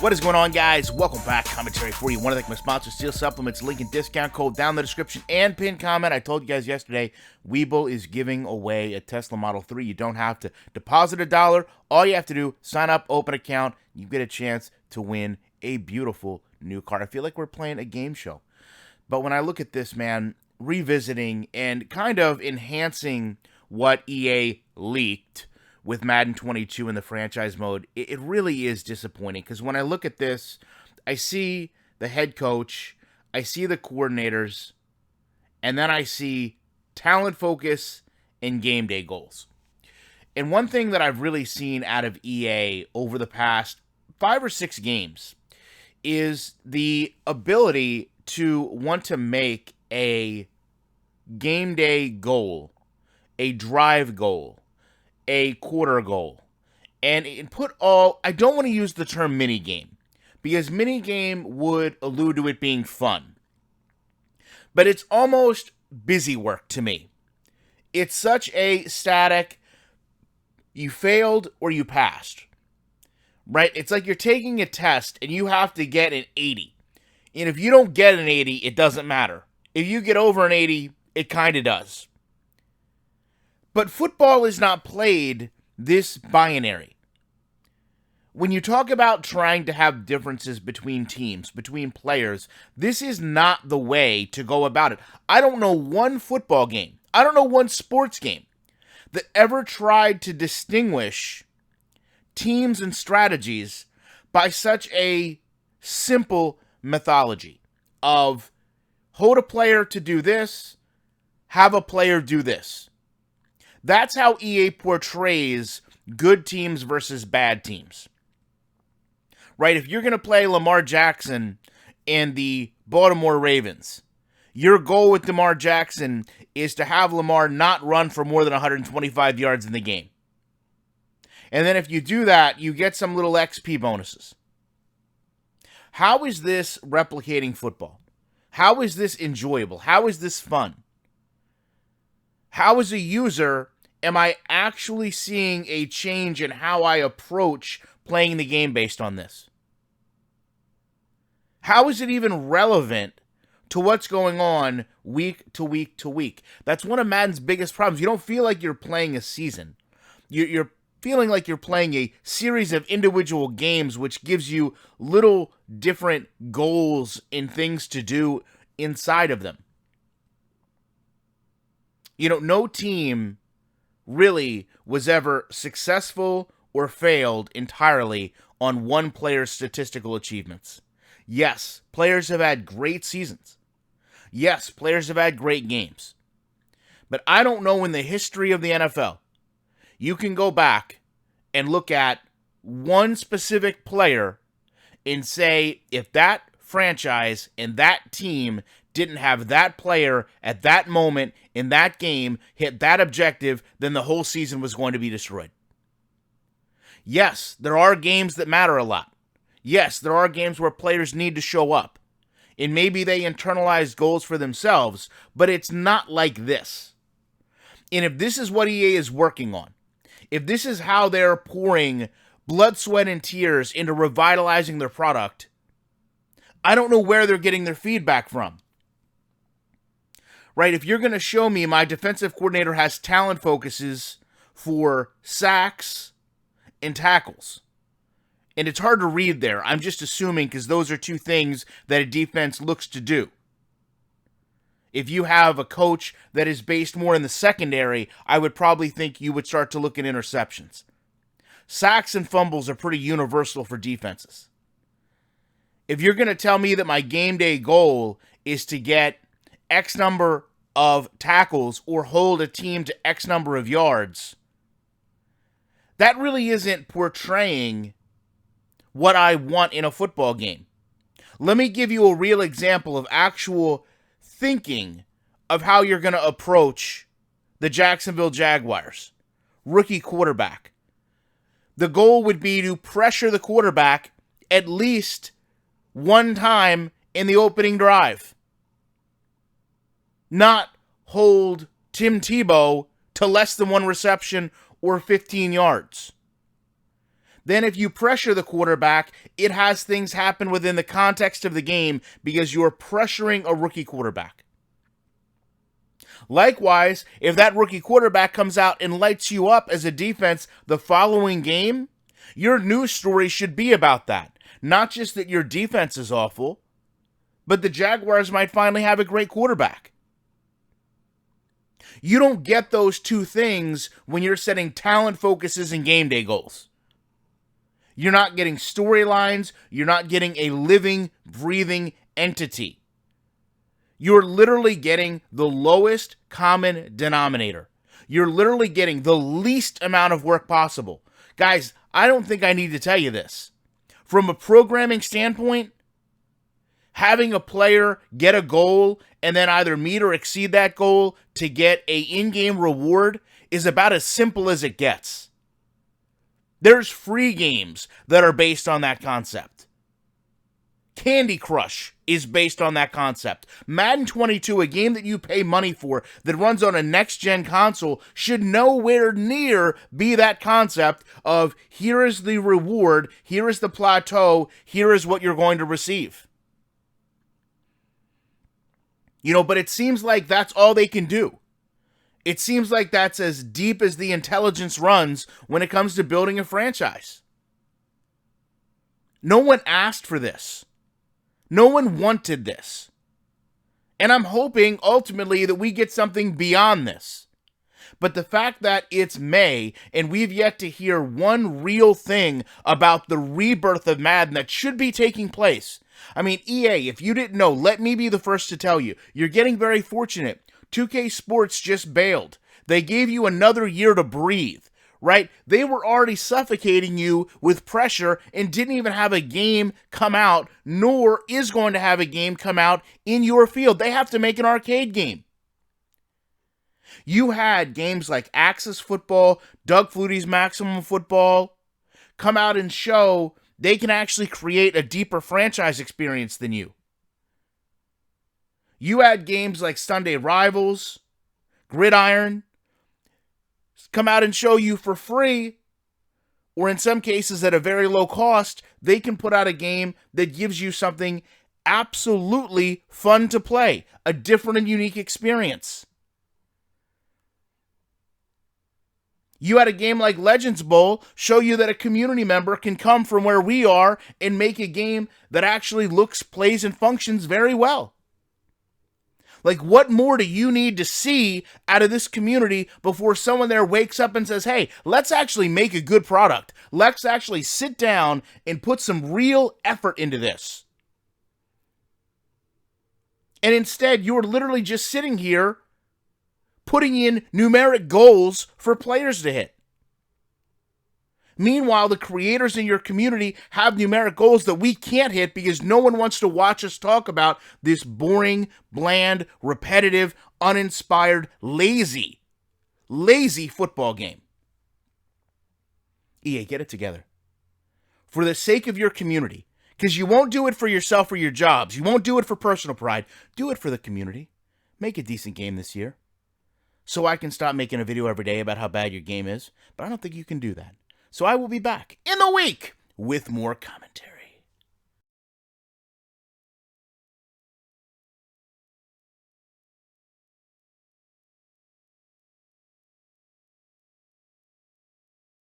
What is going on, guys? Welcome back. Commentary for you. Want to thank my sponsor, Steel Supplements. Link and discount code down in the description and pinned comment. I told you guys yesterday, Webull is giving away a Tesla Model 3. You don't have to deposit $1. All you have to do, sign up, open an account. You get a chance to win a beautiful new car. I feel like we're playing a game show. But when I look at this, man, revisiting and kind of enhancing what EA leaked with Madden 22 in the franchise mode, it really is disappointing. Because when I look at this, I see the head coach, I see the coordinators, and then I see talent focus and game day goals. And one thing that I've really seen out of EA over the past 5 or 6 games is the ability to want to make a game day goal, a drive goal, a quarter goal, and put all, I don't want to use the term minigame, because minigame would allude to it being fun. But it's almost busy work to me. It's such a static, you failed or you passed, right? It's like you're taking a test and you have to get an 80. And if you don't get an 80, it doesn't matter. If you get over an 80, it kind of does. But football is not played this binary. When you talk about trying to have differences between teams, between players, this is not the way to go about it. I don't know one football game, I don't know one sports game that ever tried to distinguish teams and strategies by such a simple methodology of hold a player to do this, have a player do this. That's how EA portrays good teams versus bad teams. Right? If you're going to play Lamar Jackson and the Baltimore Ravens, your goal with Lamar Jackson is to have Lamar not run for more than 125 yards in the game. And then if you do that, you get some little XP bonuses. How is this replicating football? How is this enjoyable? How is this fun? How, as a user, am I actually seeing a change in how I approach playing the game based on this? How is it even relevant to what's going on week to week to week? That's one of Madden's biggest problems. You don't feel like you're playing a season. You're feeling like you're playing a series of individual games, which gives you little different goals and things to do inside of them. You know, no team really was ever successful or failed entirely on one player's statistical achievements. Yes, players have had great seasons. Yes, players have had great games. But I don't know, in the history of the NFL, you can go back and look at one specific player and say, if that franchise and that team didn't have that player at that moment in that game hit that objective, then the whole season was going to be destroyed. Yes, there are games that matter a lot. Yes, there are games where players need to show up. And maybe they internalize goals for themselves, but it's not like this. And if this is what EA is working on, if this is how they're pouring blood, sweat, and tears into revitalizing their product, I don't know where they're getting their feedback from. Right, if you're going to show me my defensive coordinator has talent focuses for sacks and tackles, and it's hard to read there, I'm just assuming because those are two things that a defense looks to do. If you have a coach that is based more in the secondary, I would probably think you would start to look at interceptions. Sacks and fumbles are pretty universal for defenses. If you're going to tell me that my game day goal is to get X number of tackles or hold a team to X number of yards, that really isn't portraying what I want in a football game. Let me give you a real example of actual thinking of how you're going to approach the Jacksonville Jaguars. Rookie quarterback. The goal would be to pressure the quarterback at least one time in the opening drive. Not hold Tim Tebow to less than one reception or 15 yards. Then if you pressure the quarterback, it has things happen within the context of the game because you're pressuring a rookie quarterback. Likewise, if that rookie quarterback comes out and lights you up as a defense the following game, your news story should be about that. Not just that your defense is awful, but the Jaguars might finally have a great quarterback. You don't get those two things when you're setting talent focuses and game day goals. You're not getting storylines. You're not getting a living, breathing entity. You're literally getting the lowest common denominator. You're literally getting the least amount of work possible. Guys, I don't think I need to tell you this. From a programming standpoint, having a player get a goal and then either meet or exceed that goal to get an in-game reward is about as simple as it gets. There's free games that are based on that concept. Candy Crush is based on that concept. Madden 22, a game that you pay money for that runs on a next-gen console, should nowhere near be that concept of here is the reward, here is the plateau, here is what you're going to receive. But it seems like that's all they can do. It seems like that's as deep as the intelligence runs when it comes to building a franchise. No one asked for this. No one wanted this. And I'm hoping ultimately that we get something beyond this. But the fact that it's May and we've yet to hear one real thing about the rebirth of Madden that should be taking place. I mean, EA, if you didn't know, let me be the first to tell you. You're getting very fortunate. 2K Sports just bailed. They gave you another year to breathe, right? They were already suffocating you with pressure and didn't even have a game come out, nor is going to have a game come out in your field. They have to make an arcade game. You had games like Axis Football, Doug Flutie's Maximum Football come out and show they can actually create a deeper franchise experience than you. You had games like Sunday Rivals, Gridiron, come out and show you for free, or in some cases at a very low cost, they can put out a game that gives you something absolutely fun to play, a different and unique experience. You had a game like Legends Bowl show you that a community member can come from where we are and make a game that actually looks, plays, and functions very well. Like, what more do you need to see out of this community before someone there wakes up and says, hey, let's actually make a good product. Let's actually sit down and put some real effort into this. And instead, you're literally just sitting here putting in numeric goals for players to hit. Meanwhile, the creators in your community have numeric goals that we can't hit because no one wants to watch us talk about this boring, bland, repetitive, uninspired, lazy football game. EA, get it together. For the sake of your community, because you won't do it for yourself or your jobs. You won't do it for personal pride. Do it for the community. Make a decent game this year. So I can stop making a video every day about how bad your game is. But I don't think you can do that. So I will be back in the week with more commentary.